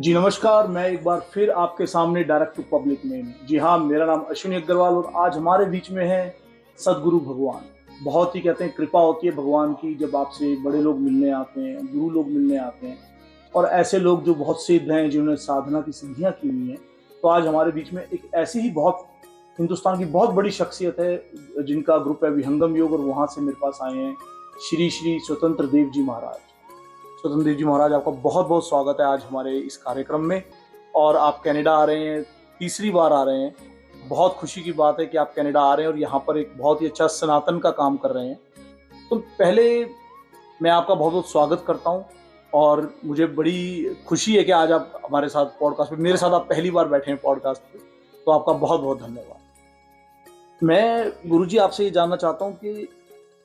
जी नमस्कार, मैं एक बार फिर आपके सामने डायरेक्ट टू पब्लिक में। जी हाँ, मेरा नाम अश्विनी अग्रवाल और आज हमारे बीच में है सदगुरु भगवान। बहुत ही कहते हैं कृपा होती है भगवान की जब आपसे बड़े लोग मिलने आते हैं, गुरु लोग मिलने आते हैं और ऐसे लोग जो बहुत सिद्ध हैं, जिन्होंने साधना की सिद्धियां की हुई हैं। तो आज हमारे बीच में एक ऐसी ही बहुत हिंदुस्तान की बहुत बड़ी शख्सियत है जिनका ग्रुप है विहंगम योग और वहां से मेरे पास आए हैं श्री श्री स्वतंत्र देव जी महाराज। स्वतंत्र देव जी महाराज, आपका बहुत बहुत स्वागत है आज हमारे इस कार्यक्रम में। और आप कनाडा आ रहे हैं, तीसरी बार आ रहे हैं। बहुत खुशी की बात है कि आप कनाडा आ रहे हैं और यहाँ पर एक बहुत ही अच्छा सनातन का काम कर रहे हैं। तो पहले मैं आपका बहुत बहुत स्वागत करता हूँ और मुझे बड़ी खुशी है कि आज आप हमारे साथ पॉडकास्ट पे, मेरे साथ आप पहली बार बैठे हैं पॉडकास्ट पे, तो आपका बहुत बहुत धन्यवाद। मैं गुरुजी आपसे ये जानना चाहता हूँ कि,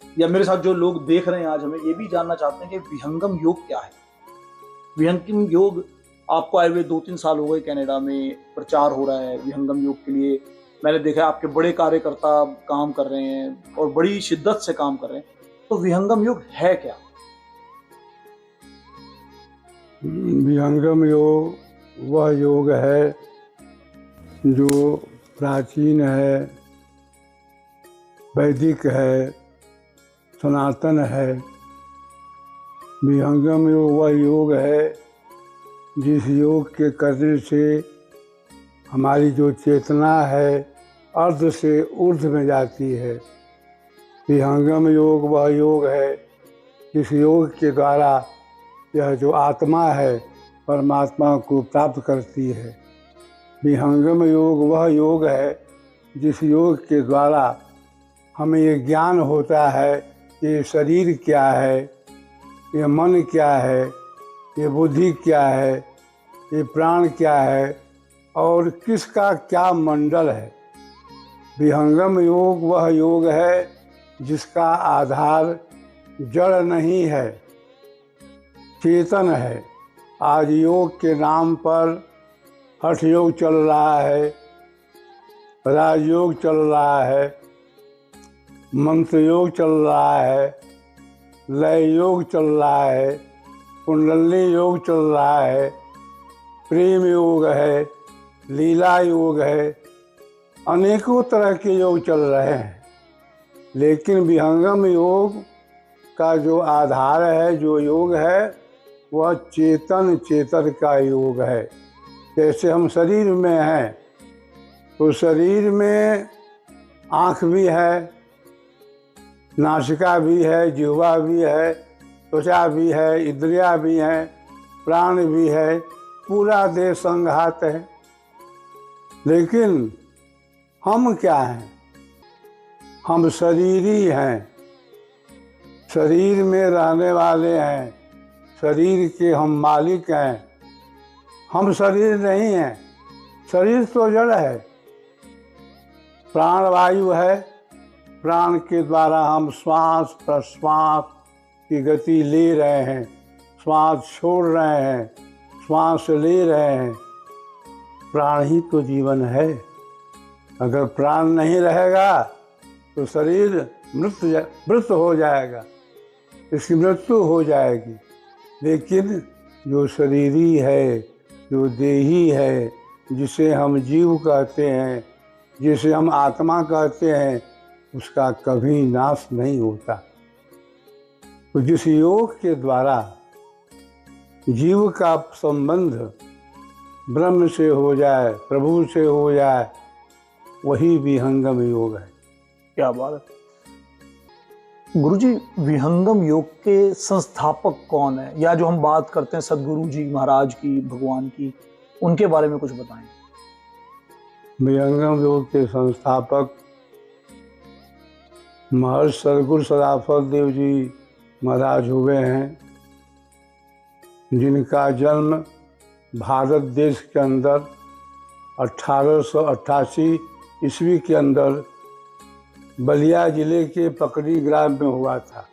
या मेरे साथ जो लोग देख रहे हैं आज, हमें ये भी जानना चाहते हैं कि विहंगम योग क्या है। विहंगम योग आपको आए हुए 2-3 साल हो गए, कनाडा में प्रचार हो रहा है विहंगम योग के लिए। मैंने देखा आपके बड़े कार्यकर्ता काम कर रहे हैं और बड़ी शिद्दत से काम कर रहे हैं। तो विहंगम योग है क्या? विहंगम योग वह योग है जो प्राचीन है, वैदिक है, सनातन है। विहंगम योग वह योग है जिस योग के करने से हमारी जो चेतना है अर्ध से ऊर्ध्व में जाती है। विहंगम योग वह योग है जिस योग के द्वारा यह जो आत्मा है परमात्मा को प्राप्त करती है। विहंगम योग वह योग है जिस योग के द्वारा हमें ये ज्ञान होता है ये शरीर क्या है, ये मन क्या है, ये बुद्धि क्या है, ये प्राण क्या है और किसका क्या मंडल है। विहंगम योग वह योग है जिसका आधार जड़ नहीं है, चेतन है। आज योग के नाम पर हठ योग चल रहा है, राजयोग चल रहा है, मंत्र योग चल रहा है, लय योग चल रहा है, कुंडली योग चल रहा है, प्रेम योग है, लीला योग है, अनेकों तरह के योग चल रहे हैं। लेकिन विहंगम योग का जो आधार है, जो योग है, वह चेतन का योग है। जैसे हम शरीर में हैं तो शरीर में आँख भी है, नासिका भी है, जिह्वा भी है, त्वचा भी है, इंद्रियाँ भी हैं, प्राण भी है, पूरा देह संघात है। लेकिन हम क्या हैं? हम शरीरी हैं, शरीर में रहने वाले हैं, शरीर के हम मालिक हैं। हम शरीर नहीं हैं, शरीर तो जड़ है। प्राण वायु है, प्राण के द्वारा हम श्वास प्रश्वास की गति ले रहे हैं, श्वास छोड़ रहे हैं, श्वास ले रहे हैं। प्राण ही तो जीवन है। अगर प्राण नहीं रहेगा तो शरीर मृत हो जाएगा, इसकी मृत्यु हो जाएगी। लेकिन जो शरीरी है, जो देही है, जिसे हम जीव कहते हैं, जिसे हम आत्मा कहते हैं, उसका कभी नाश नहीं होता। तो जिस योग के द्वारा जीव का संबंध ब्रह्म से हो जाए, प्रभु से हो जाए, वही विहंगम योग है। क्या बात है गुरुजी। विहंगम योग के संस्थापक कौन है, या जो हम बात करते हैं सदगुरु जी महाराज की, भगवान की, उनके बारे में कुछ बताएं। विहंगम योग के संस्थापक महर्षि सदगुरु सदाफल देव जी महाराज हुए हैं, जिनका जन्म भारत देश के अंदर 1888 ईस्वी के अंदर बलिया जिले के पकड़ी ग्राम में हुआ था।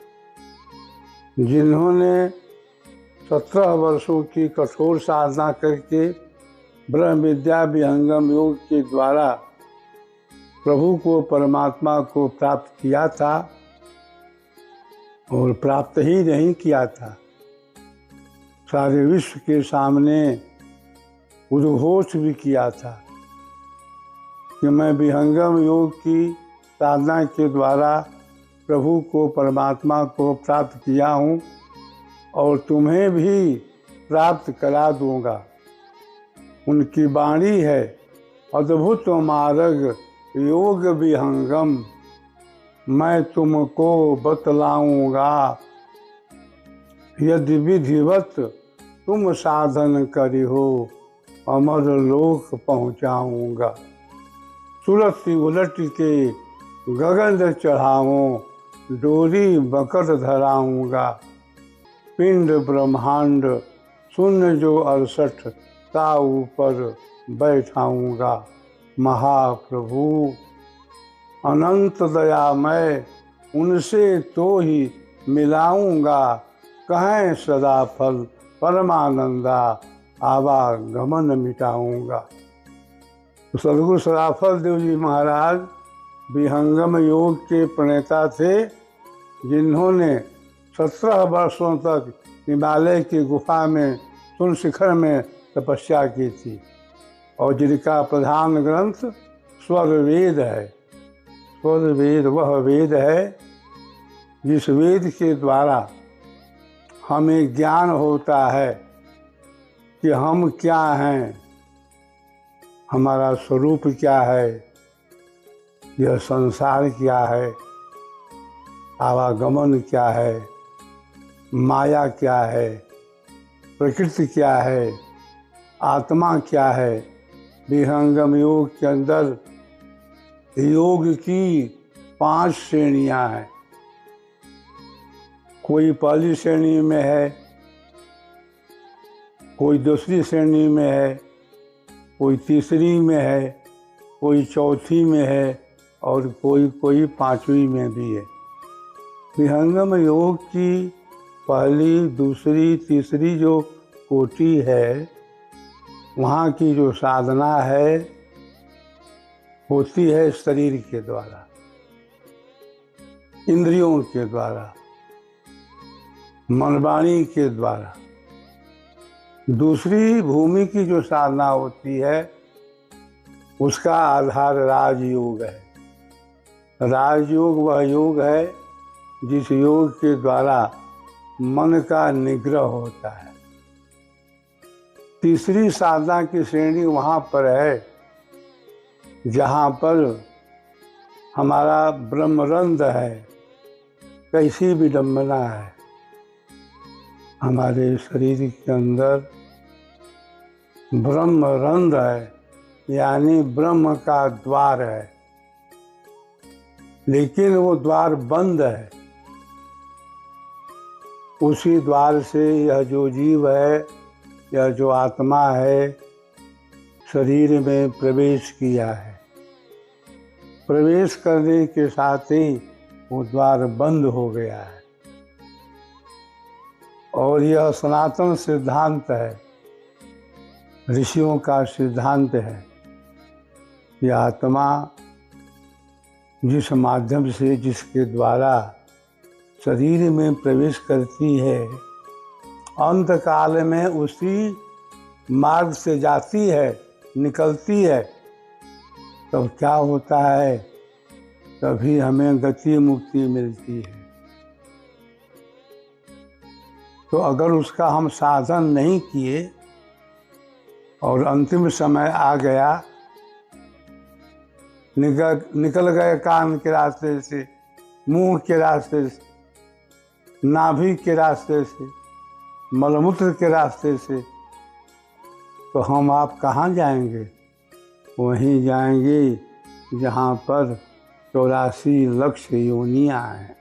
जिन्होंने 17 वर्षों की कठोर साधना करके ब्रह्म विद्या विहंगम योग के द्वारा प्रभु को, परमात्मा को प्राप्त किया था। और प्राप्त ही नहीं किया था, सारे विश्व के सामने उद्घोष भी किया था कि मैं विहंगम योग की साधना के द्वारा प्रभु को, परमात्मा को प्राप्त किया हूँ और तुम्हें भी प्राप्त करा दूंगा। उनकी वाणी है, अद्भुत मार्ग योग विहंगम, मैं तुमको बतलाऊंगा। यदि विधिवत तुम साधन करी हो, अमर लोक पहुँचाऊंगा। सुरति उलट के गगन चढ़ाऊं, डोरी बकर धराऊंगा। पिंड ब्रह्मांड शून्य जो 68 का ऊपर बैठाऊंगा। महाप्रभु अनंत दयामय, उनसे तो ही मिलाऊंगा। कहें सदा फल परमानंदा, आवागमन मिटाऊंगा। तो सदगुरु सदाफल देव जी महाराज विहंगम योग के प्रणेता थे, जिन्होंने 17 वर्षों तक हिमालय की गुफा में सुन शिखर में तपस्या की थी और जिनका प्रधान ग्रंथ स्वर वेद है। स्वर वेद वह वेद है जिस वेद के द्वारा हमें ज्ञान होता है कि हम क्या हैं, हमारा स्वरूप क्या है, यह संसार क्या है, आवागमन क्या है, माया क्या है, प्रकृति क्या है, आत्मा क्या है। विहंगम योग के अंदर योग की 5 श्रेणियां हैं। कोई पहली श्रेणी में है, कोई दूसरी श्रेणी में है, कोई तीसरी में है, कोई चौथी में है और कोई 5वीं में भी है। विहंगम योग की पहली, दूसरी, तीसरी जो कोटि है, वहाँ की जो साधना है होती है शरीर के द्वारा, इंद्रियों के द्वारा, मनवाणी के द्वारा। दूसरी भूमि की जो साधना होती है उसका आधार राजयोग है। राजयोग वह योग है जिस योग के द्वारा मन का निग्रह होता है। तीसरी साधना की श्रेणी वहाँ पर है जहाँ पर हमारा ब्रह्मरंध्र है। कैसी विडंबना है, हमारे शरीर के अंदर ब्रह्मरंध्र है, यानी ब्रह्म का द्वार है, लेकिन वो द्वार बंद है। उसी द्वार से यह जो जीव है, यह जो आत्मा है, शरीर में प्रवेश किया है। प्रवेश करने के साथ ही वो द्वार बंद हो गया है। और यह सनातन सिद्धांत है, ऋषियों का सिद्धांत है कि आत्मा जिस माध्यम से, जिसके द्वारा शरीर में प्रवेश करती है, अंत काल में उसी मार्ग से जाती है, निकलती है। तब क्या होता है, तभी हमें गति मुक्ति मिलती है। तो अगर उसका हम साधन नहीं किए और अंतिम समय आ गया, निकल गए कान के रास्ते से, मुंह के रास्ते से, नाभि के रास्ते से, मलमूत्र के रास्ते से, तो हम आप कहाँ जाएंगे? वहीं जाएंगे जहाँ पर 84 लक्ष योनियाँ हैं।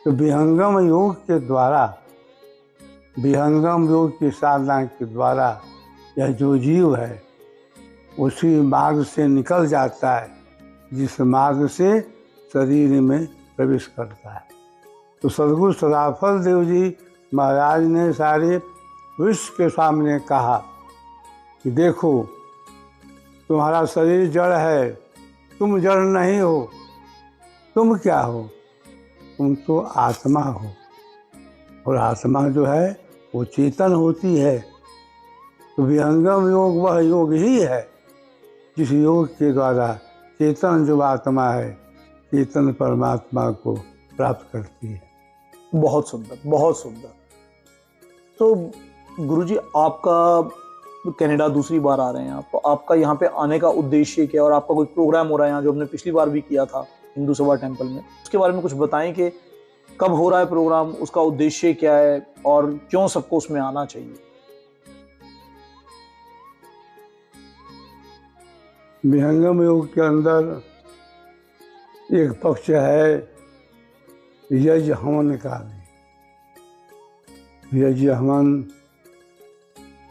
तो विहंगम योग के द्वारा, विहंगम योग की साधना के द्वारा यह जो जीव है उसी मार्ग से निकल जाता है जिस मार्ग से शरीर में प्रवेश करता है। तो सदगुरु सदाफल देव जी महाराज ने सारे विश्व के सामने कहा कि देखो, तुम्हारा शरीर जड़ है, तुम जड़ नहीं हो। तुम क्या हो? तुम तो आत्मा हो। और आत्मा जो है वो चेतन होती है। तो विहंगम योग वह योग ही है जिस योग के द्वारा चेतन जो आत्मा है चेतन परमात्मा को प्राप्त करती है। बहुत सुंदर, बहुत सुंदर। तो गुरुजी, आपका कनाडा दूसरी बार आ रहे हैं आप, तो आपका यहाँ पे आने का उद्देश्य क्या है और आपका कोई प्रोग्राम हो रहा है यहाँ जो हमने पिछली बार भी किया था हिंदू सभा टेम्पल में, उसके बारे में कुछ बताएं कि कब हो रहा है प्रोग्राम, उसका उद्देश्य क्या है और क्यों सबको उसमें आना चाहिए। विहंगम योग के अंदर एक पक्ष है यज्ञ हवन का भी। यज्ञ हवन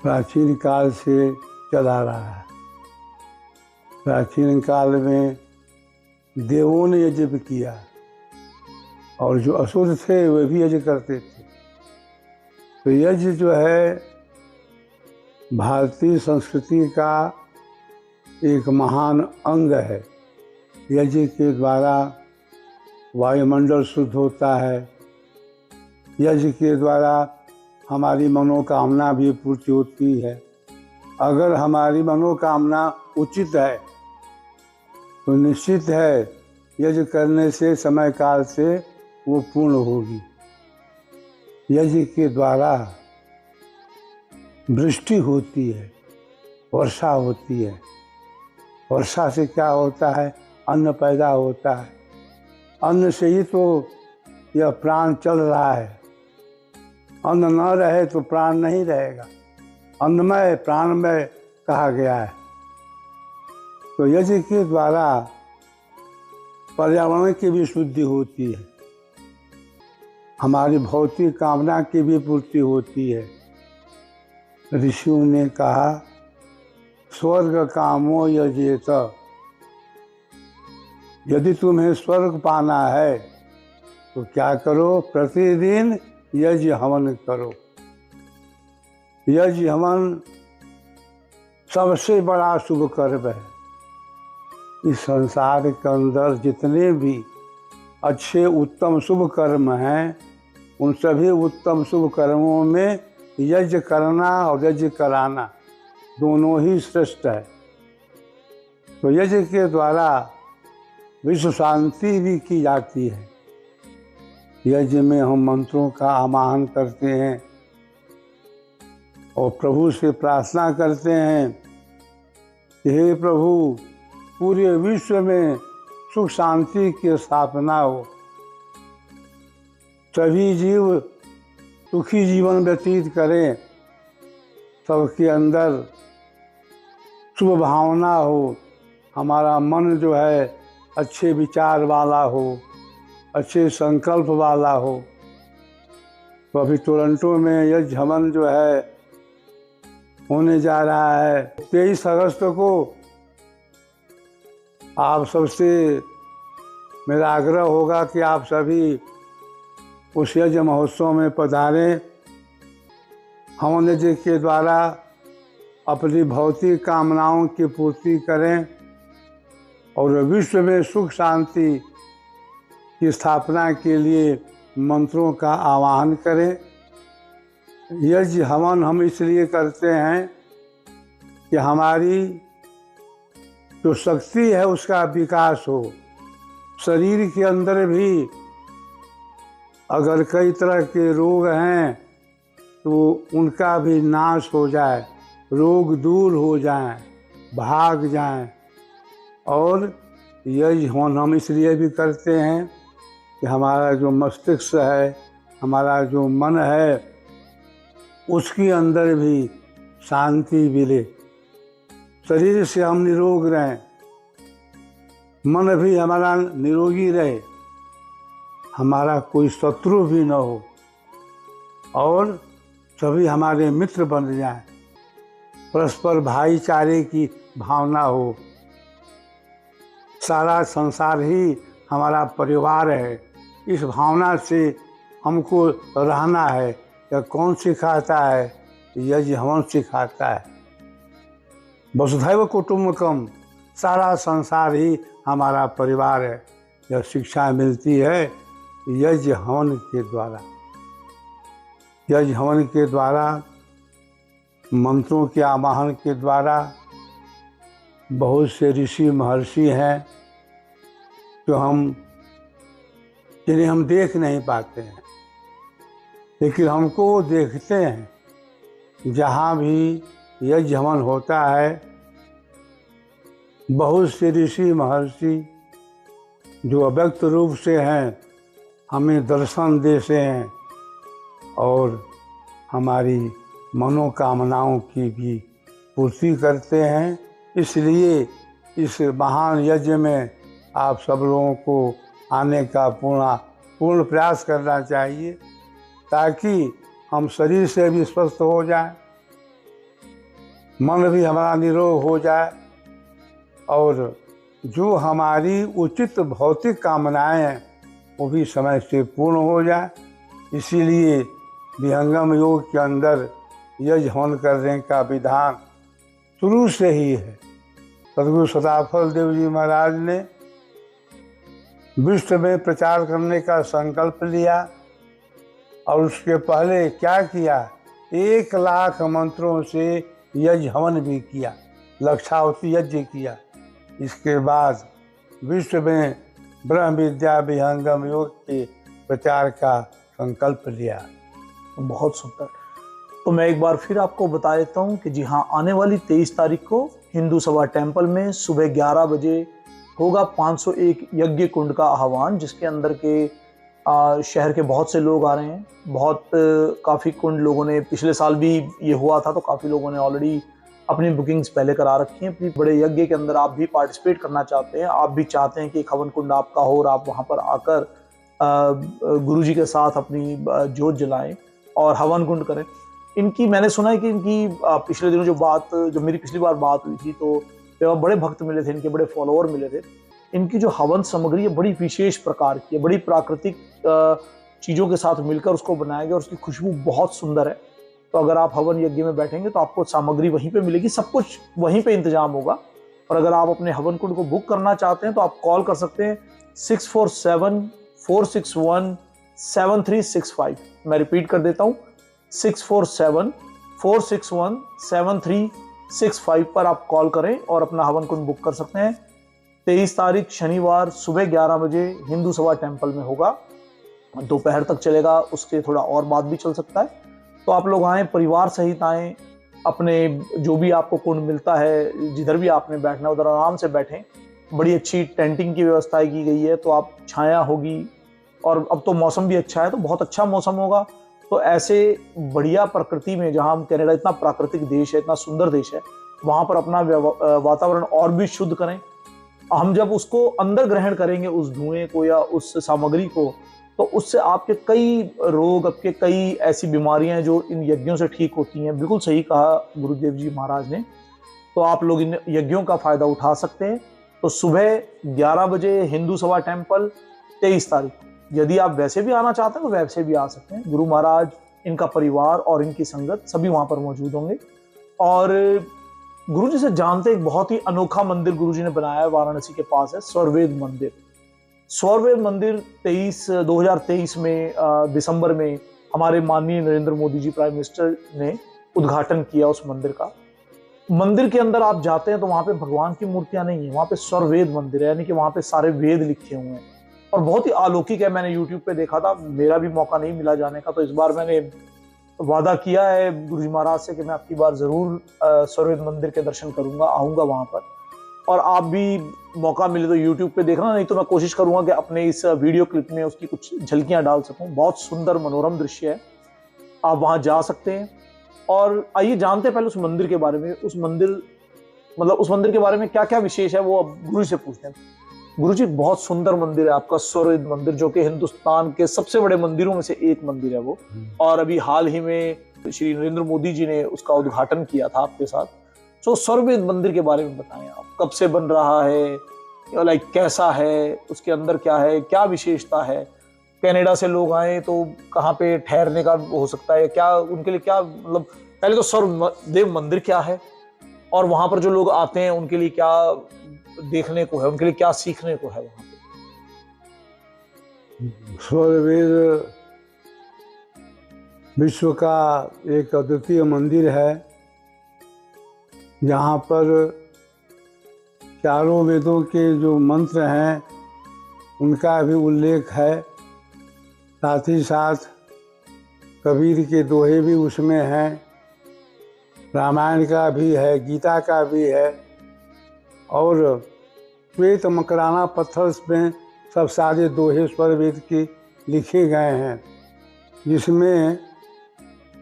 प्राचीन काल से चला रहा है। प्राचीन काल में देवों ने यज्ञ भी किया और जो असुर थे वे भी यज्ञ करते थे। तो यज्ञ जो है भारतीय संस्कृति का एक महान अंग है। यज्ञ के द्वारा वायुमंडल शुद्ध होता है। यज्ञ के द्वारा हमारी मनोकामना भी पूर्ति होती है। अगर हमारी मनोकामना उचित है तो निश्चित है यज्ञ करने से समय काल से वो पूर्ण होगी। यज्ञ के द्वारा वृष्टि होती है, वर्षा होती है। वर्षा से क्या होता है? अन्न पैदा होता है। अन्न से ही तो यह प्राण चल रहा है। अन्न न रहे तो प्राण नहीं रहेगा। अन्नमय प्राणमय कहा गया है। तो यज्ञ के द्वारा पर्यावरण की भी शुद्धि होती है, हमारी भौतिक कामना की भी पूर्ति होती है। ऋषियों ने कहा स्वर्ग कामो यजेत, यदि तुम्हें स्वर्ग पाना है तो क्या करो? प्रतिदिन यज्ञ हवन करो। यज्ञ हवन सबसे बड़ा शुभ कर्म है। इस संसार के अंदर जितने भी अच्छे उत्तम शुभ कर्म हैं उन सभी उत्तम शुभ कर्मों में यज्ञ करना और यज्ञ कराना दोनों ही श्रेष्ठ है। तो यज्ञ के द्वारा विश्व शांति भी की जाती है। यज्ञ में हम मंत्रों का आवाहन करते हैं और प्रभु से प्रार्थना करते हैं कि हे प्रभु, पूरे विश्व में सुख शांति की स्थापना हो, सभी जीव सुखी जीवन व्यतीत करें, सबके अंदर शुभ भावना हो, हमारा मन जो है अच्छे विचार वाला हो, अच्छे संकल्प वाला हो। तो अभी टोरंटो में यज्ञ हवन जो है होने जा रहा है 23 अगस्त को। आप सबसे मेरा आग्रह होगा कि आप सभी उस यज्ञ महोत्सव में पधारें। हवन यज्ञ के द्वारा अपनी भौतिक कामनाओं की पूर्ति करें और विश्व में सुख शांति की स्थापना के लिए मंत्रों का आवाहन करें। यज्ञ हवन हम इसलिए करते हैं कि हमारी जो शक्ति है उसका विकास हो। शरीर के अंदर भी अगर कई तरह के रोग हैं तो उनका भी नाश हो जाए, रोग दूर हो जाएं, भाग जाएं। और यज्ञ हवन हम इसलिए भी करते हैं कि हमारा जो मस्तिष्क है, हमारा जो मन है, उसके अंदर भी शांति मिले। शरीर से हम निरोग रहें, मन भी हमारा निरोगी रहे, हमारा कोई शत्रु भी न हो और सभी हमारे मित्र बन जाएं, परस्पर भाईचारे की भावना हो। सारा संसार ही हमारा परिवार है, इस भावना से हमको रहना है। यह कौन सिखाता है? यज्ञ हवन सिखाता है। वसुधैव कुटुम्बकम, सारा संसार ही हमारा परिवार है। यह शिक्षा मिलती है यज्ञ हवन के द्वारा। यज्ञ हवन के द्वारा मंत्रों के आवाहन के द्वारा बहुत से ऋषि महर्षि हैं जिन्हें हम देख नहीं पाते हैं, लेकिन हमको वो देखते हैं। जहाँ भी यज्ञ हवन होता है, बहुत से ऋषि महर्षि जो अव्यक्त रूप से हैं हमें दर्शन देते हैं और हमारी मनोकामनाओं की भी पूर्ति करते हैं। इसलिए इस महान यज्ञ में आप सब लोगों को आने का पूर्ण प्रयास करना चाहिए, ताकि हम शरीर से भी स्वस्थ हो जाए, मन भी हमारा निरोग हो जाए और जो हमारी उचित भौतिक कामनाएं हैं वो भी समय से पूर्ण हो जाए। इसीलिए विहंगम योग के अंदर यज्ञ हवन करने का विधान शुरू से ही है। सद्गुरु सदाफल देव जी महाराज ने विश्व में प्रचार करने का संकल्प लिया और उसके पहले क्या किया, 1,00,000 मंत्रों से यज्ञ हवन भी किया, लक्षावती यज्ञ किया। इसके बाद विश्व में ब्रह्म विद्या विहंगम योग के प्रचार का संकल्प लिया। बहुत सुंदर। तो मैं एक बार फिर आपको बता देता हूँ कि जी हाँ, आने वाली 23 तारीख को हिंदू सभा टेम्पल में सुबह 11 बजे होगा 501 यज्ञ कुंड का आह्वान, जिसके अंदर के शहर के बहुत से लोग आ रहे हैं। काफ़ी कुंड लोगों ने, पिछले साल भी ये हुआ था तो काफ़ी लोगों ने ऑलरेडी अपनी बुकिंग्स पहले करा रखी हैं। अपनी बड़े यज्ञ के अंदर आप भी पार्टिसिपेट करना चाहते हैं, आप भी चाहते हैं कि एक हवन कुंड आपका हो और आप वहाँ पर आकर गुरु जी के साथ अपनी जोत जलाएं और हवन कुंड करें। इनकी मैंने सुना है कि इनकी पिछले दिनों जो मेरी पिछली बार बात हुई थी तो बड़े भक्त मिले थे, इनके बड़े फॉलोअर मिले थे। इनकी जो हवन सामग्री है बड़ी विशेष प्रकार की है, बड़ी प्राकृतिक चीज़ों के साथ मिलकर उसको बनाया गया और उसकी खुशबू बहुत सुंदर है। तो अगर आप हवन यज्ञ में बैठेंगे तो आपको सामग्री वहीं पे मिलेगी, सब कुछ वहीं पे इंतजाम होगा। और अगर आप अपने हवन कुंड को बुक करना चाहते हैं तो आप कॉल कर सकते हैं 647-461-7365। मैं रिपीट कर देता हूँ, 647-461-7365 पर आप कॉल करें और अपना हवन कुंड बुक कर सकते हैं। 23 तारीख शनिवार सुबह 11 बजे हिंदू सभा टेम्पल में होगा, दोपहर तक चलेगा, उससे थोड़ा और बाद भी चल सकता है। तो आप लोग आएँ, परिवार सहित आएँ, अपने जो भी आपको कुंड मिलता है, जिधर भी आपने बैठना उधर आराम से बैठें। बड़ी अच्छी टेंटिंग की व्यवस्था की गई है, तो आप छाया होगी और अब तो मौसम भी अच्छा है, तो बहुत अच्छा मौसम होगा। तो ऐसे बढ़िया प्रकृति में, जहाँ हम कनाडा इतना प्राकृतिक देश है, इतना सुंदर देश है, वहाँ पर अपना वातावरण और भी शुद्ध करें। हम जब उसको अंदर ग्रहण करेंगे, उस धुएं को या उस सामग्री को, तो उससे आपके कई रोग, आपके कई ऐसी बीमारियां जो इन यज्ञों से ठीक होती हैं। बिल्कुल सही कहा गुरुदेव जी महाराज ने। तो आप लोग इन यज्ञों का फायदा उठा सकते हैं। तो सुबह 11 बजे हिंदू सभा टेम्पल 23 तारीख। यदि आप वैसे भी आना चाहते हैं तो वैसे भी आ सकते हैं। गुरु महाराज, इनका परिवार और इनकी संगत सभी वहां पर मौजूद होंगे। और गुरु जी से जानते एक बहुत ही अनोखा मंदिर गुरु जी ने बनाया है, वाराणसी के पास है स्वरवेद मंदिर। स्वरवेद मंदिर 2023 में दिसंबर में हमारे माननीय नरेंद्र मोदी जी प्राइम मिनिस्टर ने उद्घाटन किया उस मंदिर का। मंदिर के अंदर आप जाते हैं तो वहां पे भगवान की मूर्तियां नहीं है, वहां पे स्वरवेद मंदिर है, यानी कि वहां पे सारे वेद लिखे हुए हैं और बहुत ही अलौकिक है। मैंने यूट्यूब पे देखा था, मेरा भी मौका नहीं मिला जाने का, तो इस बार मैंने वादा किया है गुरु जी महाराज से कि मैं आपकी बार जरूर स्वरवेद मंदिर के दर्शन करूंगा, आऊंगा वहां पर। और आप भी मौका मिले तो यूट्यूब पे देखना, नहीं तो मैं कोशिश करूंगा कि अपने इस वीडियो क्लिप में उसकी कुछ झलकियां डाल सकूं। बहुत सुंदर मनोरम दृश्य है, आप वहां जा सकते हैं। और आइए जानते हैं पहले उस मंदिर के बारे में। उस मंदिर के बारे में क्या क्या विशेष है वो अब गुरु जी से पूछते हैं। गुरु जी, बहुत सुंदर मंदिर है आपका स्वरवेद मंदिर, जो कि हिंदुस्तान के सबसे बड़े मंदिरों में से एक मंदिर है वो। और अभी हाल ही में श्री नरेंद्र मोदी जी ने उसका उद्घाटन किया था आपके साथ। तो स्वरवेद मंदिर के बारे में बताएं, आप कब से बन रहा है, लाइक कैसा है, उसके अंदर क्या है, क्या विशेषता है। कनाडा से लोग आए तो कहाँ पे ठहरने का हो सकता है, क्या उनके लिए, क्या मतलब पहले तो स्वरवेद मंदिर क्या है और वहां पर जो लोग आते हैं उनके लिए क्या देखने को है, उनके लिए क्या सीखने को है वहां पे। स्वरवेद विश्व का एक अद्वितीय मंदिर है जहाँ पर चारों वेदों के जो मंत्र हैं उनका भी उल्लेख है। साथ ही साथ कबीर के दोहे भी उसमें हैं, रामायण का भी है, गीता का भी है, और श्वेत मकराना पत्थर में सब सारे दोहे स्वर वेद के लिखे गए हैं, जिसमें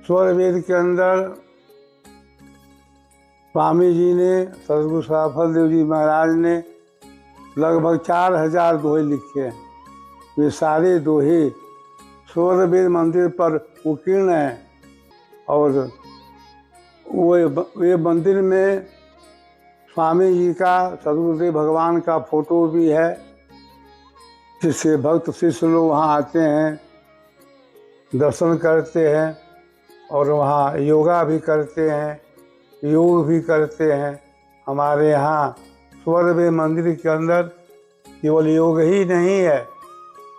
स्वर वेद के अंदर स्वामी जी ने, सदगुरु सराफल देव जी महाराज ने लगभग 4000 दोहे लिखे हैं। वे सारे दोहे स्वर वेद मंदिर पर उत्कीर्ण हैं, और वे मंदिर में स्वामी जी का, सदगुरुदेव भगवान का फोटो भी है, जिससे भक्त शिष्य लोग वहाँ आते हैं, दर्शन करते हैं और वहाँ योगा भी करते हैं, योग भी करते हैं। हमारे यहाँ स्वर वेद मंदिर के अंदर केवल योग ही नहीं है,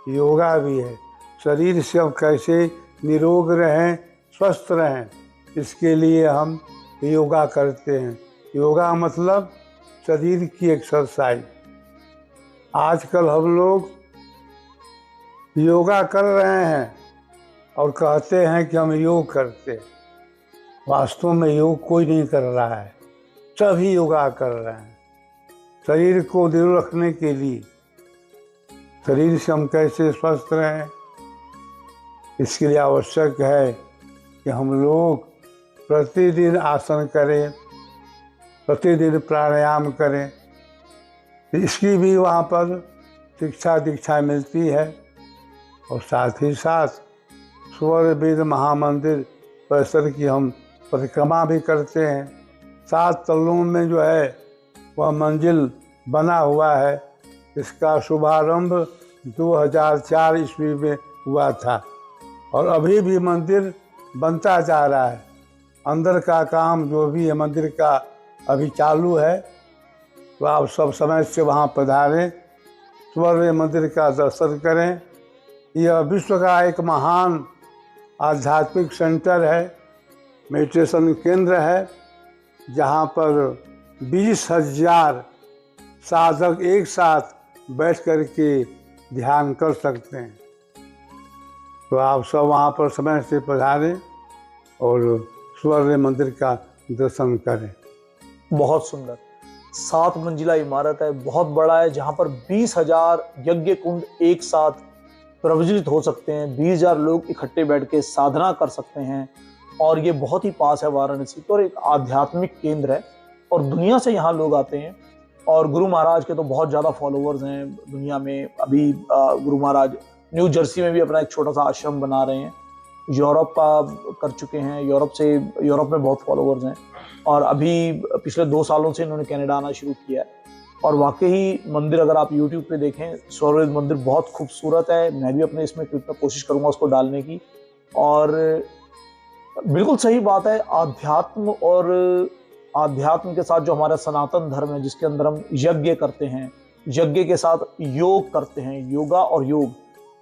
योगा भी है। शरीर से हम कैसे निरोग रहें, स्वस्थ रहें, इसके लिए हम योगा करते हैं। योगा मतलब शरीर की एक्सरसाइज। आजकल हम लोग योगा कर रहे हैं और कहते हैं कि हम योग करते हैं। वास्तव में योग कोई नहीं कर रहा है, सभी योगा कर रहे हैं। शरीर को निरोग रखने के लिए, शरीर से हम कैसे स्वस्थ रहें, इसके लिए आवश्यक है कि हम लोग प्रतिदिन आसन करें, प्रतिदिन प्राणायाम करें। इसकी भी वहाँ पर शिक्षा दीक्षा मिलती है। और साथ ही साथ स्वर वेद महामंदिर परिसर की हम परिक्रमा भी करते हैं। 7 तलों में जो है वह मंजिल बना हुआ है। इसका शुभारंभ 2004 ईस्वी में हुआ था और अभी भी मंदिर बनता जा रहा है। अंदर का काम जो भी है मंदिर का अभी चालू है, तो आप सब समय से वहाँ पधारें, स्वर वेद मंदिर का दर्शन करें। यह विश्व का एक महान आध्यात्मिक सेंटर है, मेडिटेशन केंद्र है, जहाँ पर 20,000 साधक एक साथ बैठ कर के ध्यान कर सकते हैं। तो आप सब वहाँ पर समय से पधारें और स्वर वेद मंदिर का दर्शन करें। बहुत सुंदर 7 मंजिला इमारत है, बहुत बड़ा है, जहाँ पर 20,000 यज्ञ कुंड एक साथ प्रज्वलित हो सकते हैं। 20,000 लोग इकट्ठे बैठ के साधना कर सकते हैं। और ये बहुत ही पास है वाराणसी के, और एक आध्यात्मिक केंद्र है और दुनिया से यहाँ लोग आते हैं। और गुरु महाराज के तो बहुत ज़्यादा फॉलोअर्स हैं दुनिया में। अभी गुरु महाराज न्यू जर्सी में भी अपना एक छोटा सा आश्रम बना रहे हैं, यूरोप का कर चुके हैं, यूरोप में बहुत फॉलोअर्स हैं। और अभी पिछले 2 सालों से इन्होंने कनाडा आना शुरू किया है। और वाकई मंदिर अगर आप यूट्यूब पे देखें, स्वर वेद मंदिर बहुत खूबसूरत है। मैं भी अपने इसमें क्लिप में कोशिश करूंगा उसको डालने की। और बिल्कुल सही बात है, आध्यात्म के साथ जो हमारा सनातन धर्म है, जिसके अंदर हम यज्ञ करते हैं, यज्ञ के साथ योग करते हैं, योगा और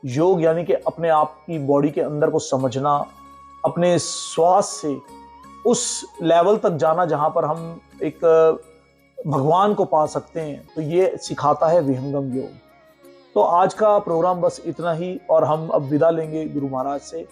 योग यानी कि अपने आप की बॉडी के अंदर को समझना, अपने श्वास से उस लेवल तक जाना जहां पर हम एक भगवान को पा सकते हैं। तो ये सिखाता है विहंगम योग। तो आज का प्रोग्राम बस इतना ही, और हम अब विदा लेंगे गुरु महाराज से।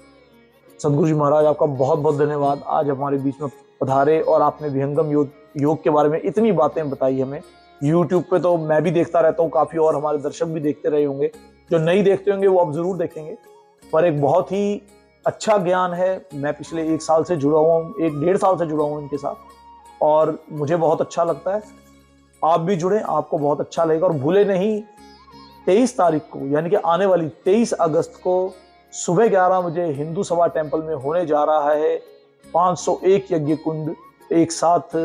सदगुरु जी महाराज, आपका बहुत बहुत धन्यवाद, आज हमारे बीच में पधारे और आपने विहंगम योग के बारे में इतनी बातें बताई हमें। यूट्यूब पे तो मैं भी देखता रहता हूँ काफ़ी, और हमारे दर्शक भी देखते रहे होंगे। जो नहीं देखते होंगे वो अब ज़रूर देखेंगे, पर एक बहुत ही अच्छा ज्ञान है। मैं पिछले 1 साल से जुड़ा हुआ हूँ, 1-1.5 साल से जुड़ा हूँ इनके साथ, और मुझे बहुत अच्छा लगता है। आप भी जुड़े, आपको बहुत अच्छा लगेगा। और भूले नहीं, 23 तारीख को यानी कि आने वाली 23 अगस्त को सुबह 11 बजे हिंदू सभा टेम्पल में होने जा रहा है 501 यज्ञ कुंड एक साथ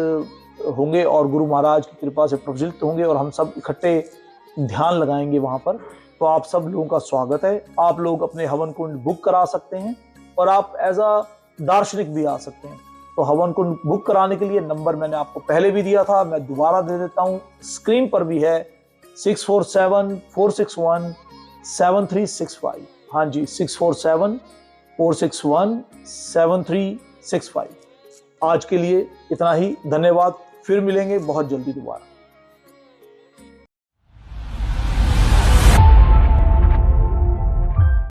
होंगे और गुरु महाराज की कृपा से प्रज्वलित होंगे, और हम सब इकट्ठे ध्यान लगाएंगे वहां पर। तो आप सब लोगों का स्वागत है। आप लोग अपने हवन कुंड बुक करा सकते हैं, और आप एज अ दार्शनिक भी आ सकते हैं। तो हवन कुंड बुक कराने के लिए नंबर मैंने आपको पहले भी दिया था, मैं दोबारा दे देता हूँ, स्क्रीन पर भी है, 6474617365। हाँ जी, 6474617365। आज के लिए इतना ही, धन्यवाद। फिर मिलेंगे बहुत जल्दी दोबारा।